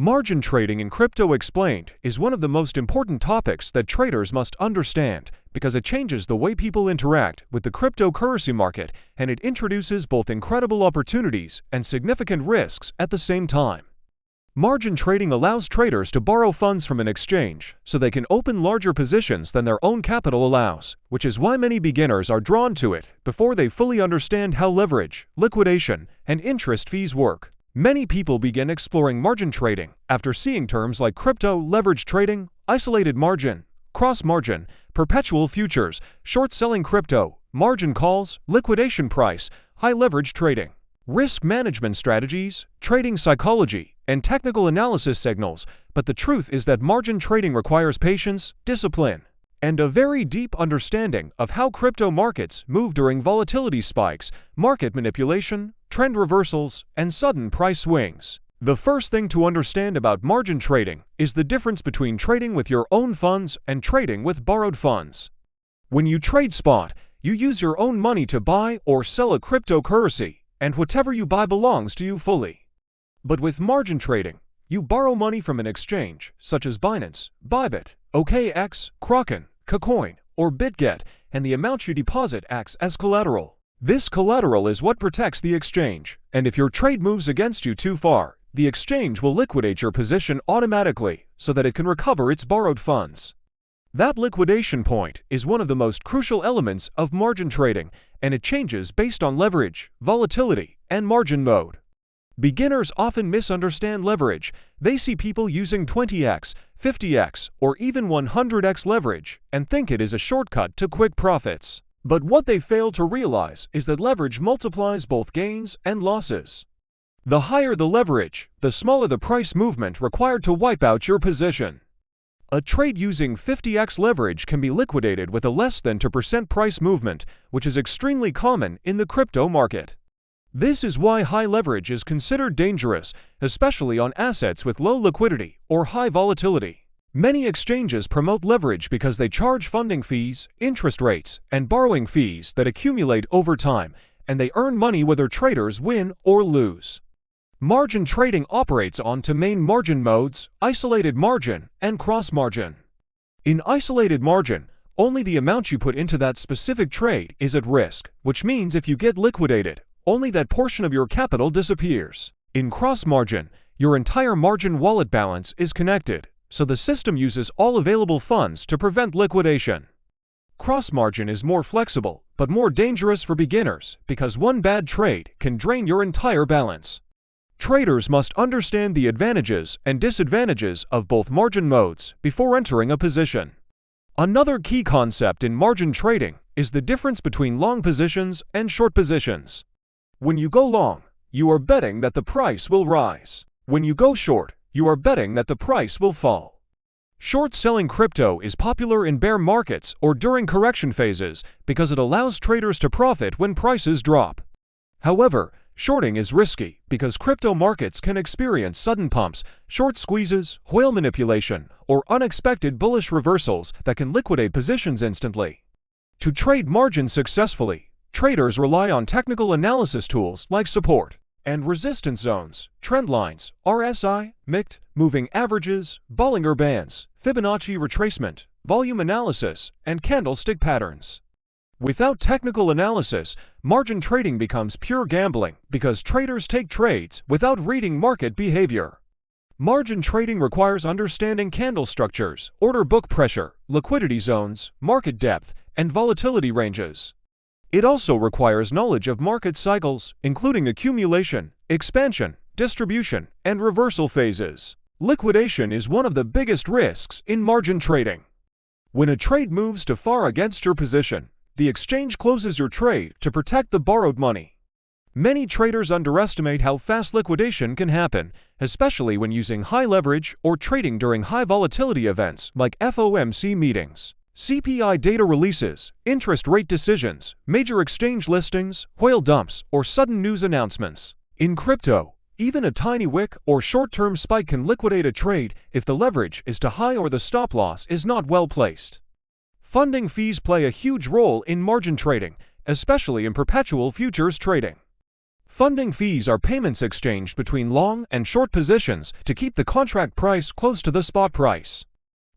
Margin trading in crypto explained is one of the most important topics that traders must understand because it changes the way people interact with the cryptocurrency market, and it introduces both incredible opportunities and significant risks at the same time. Margin trading allows traders to borrow funds from an exchange so they can open larger positions than their own capital allows, which is why many beginners are drawn to it before they fully understand how leverage, liquidation, and interest fees work. Many people begin exploring margin trading after seeing terms like crypto leverage trading, isolated margin, cross margin, perpetual futures, short selling crypto, margin calls, liquidation price, high leverage trading, risk management strategies, trading psychology, and technical analysis signals. But the truth is that margin trading requires patience, discipline, and a very deep understanding of how crypto markets move during volatility spikes, market manipulation, trend reversals, and sudden price swings. The first thing to understand about margin trading is the difference between trading with your own funds and trading with borrowed funds. When you trade spot, you use your own money to buy or sell a cryptocurrency, and whatever you buy belongs to you fully. But with margin trading, you borrow money from an exchange, such as Binance, Bybit, OKX, Kraken, KuCoin, or BitGet, and the amount you deposit acts as collateral. This collateral is what protects the exchange, and if your trade moves against you too far, the exchange will liquidate your position automatically so that it can recover its borrowed funds. That liquidation point is one of the most crucial elements of margin trading, and it changes based on leverage, volatility, and margin mode. Beginners often misunderstand leverage. They see people using 20x, 50x, or even 100x leverage and think it is a shortcut to quick profits. But what they fail to realize is that leverage multiplies both gains and losses. The higher the leverage, the smaller the price movement required to wipe out your position. A trade using 50x leverage can be liquidated with a less than 2% price movement, which is extremely common in the crypto market. This is why high leverage is considered dangerous, especially on assets with low liquidity or high volatility. Many exchanges promote leverage because they charge funding fees, interest rates, and borrowing fees that accumulate over time, and they earn money whether traders win or lose. Margin trading operates on two main margin modes: isolated margin and cross margin. In isolated margin, only the amount you put into that specific trade is at risk, which means if you get liquidated, only that portion of your capital disappears. In cross margin, your entire margin wallet balance is connected, so the system uses all available funds to prevent liquidation. Cross margin is more flexible, but more dangerous for beginners because one bad trade can drain your entire balance. Traders must understand the advantages and disadvantages of both margin modes before entering a position. Another key concept in margin trading is the difference between long positions and short positions. When you go long, you are betting that the price will rise. When you go short, you are betting that the price will fall. Short selling crypto is popular in bear markets or during correction phases because it allows traders to profit when prices drop. However, shorting is risky because crypto markets can experience sudden pumps, short squeezes, whale manipulation, or unexpected bullish reversals that can liquidate positions instantly. To trade margin successfully, traders rely on technical analysis tools like support and resistance zones, trend lines, RSI, MICT, moving averages, Bollinger Bands, Fibonacci retracement, volume analysis, and candlestick patterns. Without technical analysis, margin trading becomes pure gambling because traders take trades without reading market behavior. Margin trading requires understanding candle structures, order book pressure, liquidity zones, market depth, and volatility ranges. It also requires knowledge of market cycles, including accumulation, expansion, distribution, and reversal phases. Liquidation is one of the biggest risks in margin trading. When a trade moves too far against your position, the exchange closes your trade to protect the borrowed money. Many traders underestimate how fast liquidation can happen, especially when using high leverage or trading during high volatility events like FOMC meetings, CPI data releases, interest rate decisions, major exchange listings, whale dumps, or sudden news announcements. In crypto, even a tiny wick or short-term spike can liquidate a trade if the leverage is too high or the stop loss is not well placed. Funding fees play a huge role in margin trading, especially in perpetual futures trading. Funding fees are payments exchanged between long and short positions to keep the contract price close to the spot price.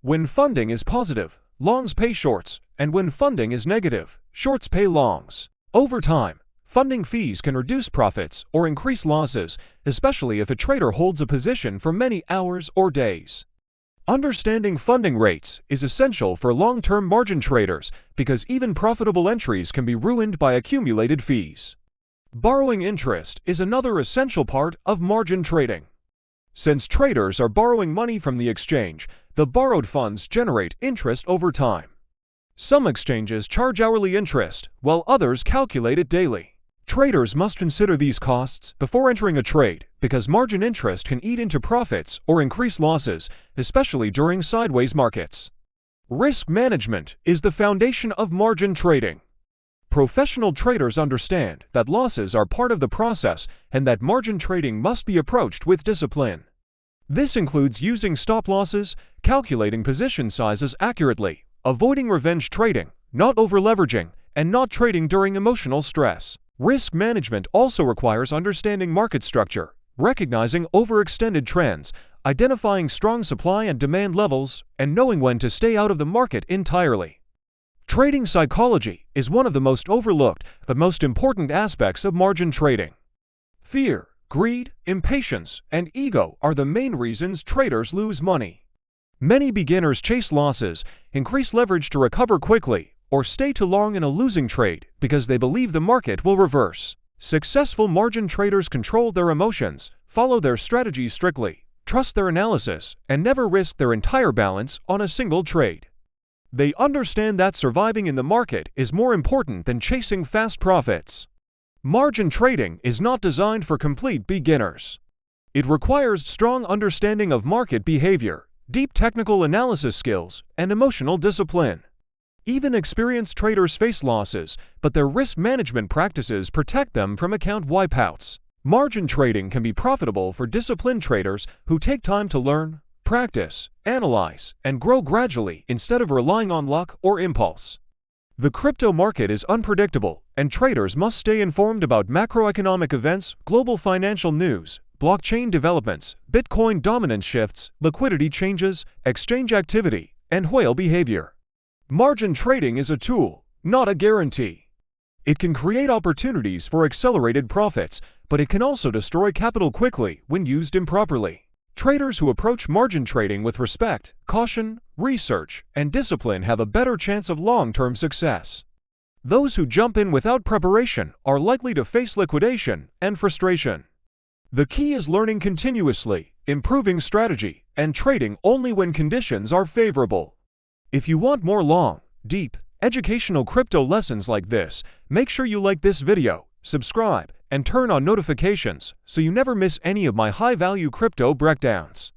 When funding is positive, longs pay shorts, and when funding is negative, shorts pay longs. Over time, funding fees can reduce profits or increase losses, especially if a trader holds a position for many hours or days. Understanding funding rates is essential for long-term margin traders because even profitable entries can be ruined by accumulated fees. Borrowing interest is another essential part of margin trading. Since traders are borrowing money from the exchange, the borrowed funds generate interest over time. Some exchanges charge hourly interest, while others calculate it daily. Traders must consider these costs before entering a trade because margin interest can eat into profits or increase losses, especially during sideways markets. Risk management is the foundation of margin trading. Professional traders understand that losses are part of the process and that margin trading must be approached with discipline. This includes using stop losses, calculating position sizes accurately, avoiding revenge trading, not over-leveraging, and not trading during emotional stress. Risk management also requires understanding market structure, recognizing overextended trends, identifying strong supply and demand levels, and knowing when to stay out of the market entirely. Trading psychology is one of the most overlooked but most important aspects of margin trading. Fear, greed, impatience, and ego are the main reasons traders lose money. Many beginners chase losses, increase leverage to recover quickly, or stay too long in a losing trade because they believe the market will reverse. Successful margin traders control their emotions, follow their strategy strictly, trust their analysis, and never risk their entire balance on a single trade. They understand that surviving in the market is more important than chasing fast profits. Margin trading is not designed for complete beginners. It requires strong understanding of market behavior, deep technical analysis skills, and emotional discipline. Even experienced traders face losses, but their risk management practices protect them from account wipeouts. Margin trading can be profitable for disciplined traders who take time to learn, practice, analyze, and grow gradually instead of relying on luck or impulse. The crypto market is unpredictable, and traders must stay informed about macroeconomic events, global financial news, blockchain developments, Bitcoin dominance shifts, liquidity changes, exchange activity, and whale behavior. Margin trading is a tool, not a guarantee. It can create opportunities for accelerated profits, but it can also destroy capital quickly when used improperly. Traders who approach margin trading with respect, caution, research, and discipline have a better chance of long-term success. Those who jump in without preparation are likely to face liquidation and frustration. The key is learning continuously, improving strategy, and trading only when conditions are favorable. If you want more long, deep, educational crypto lessons like this, make sure you like this video, subscribe, and turn on notifications so you never miss any of my high-value crypto breakdowns.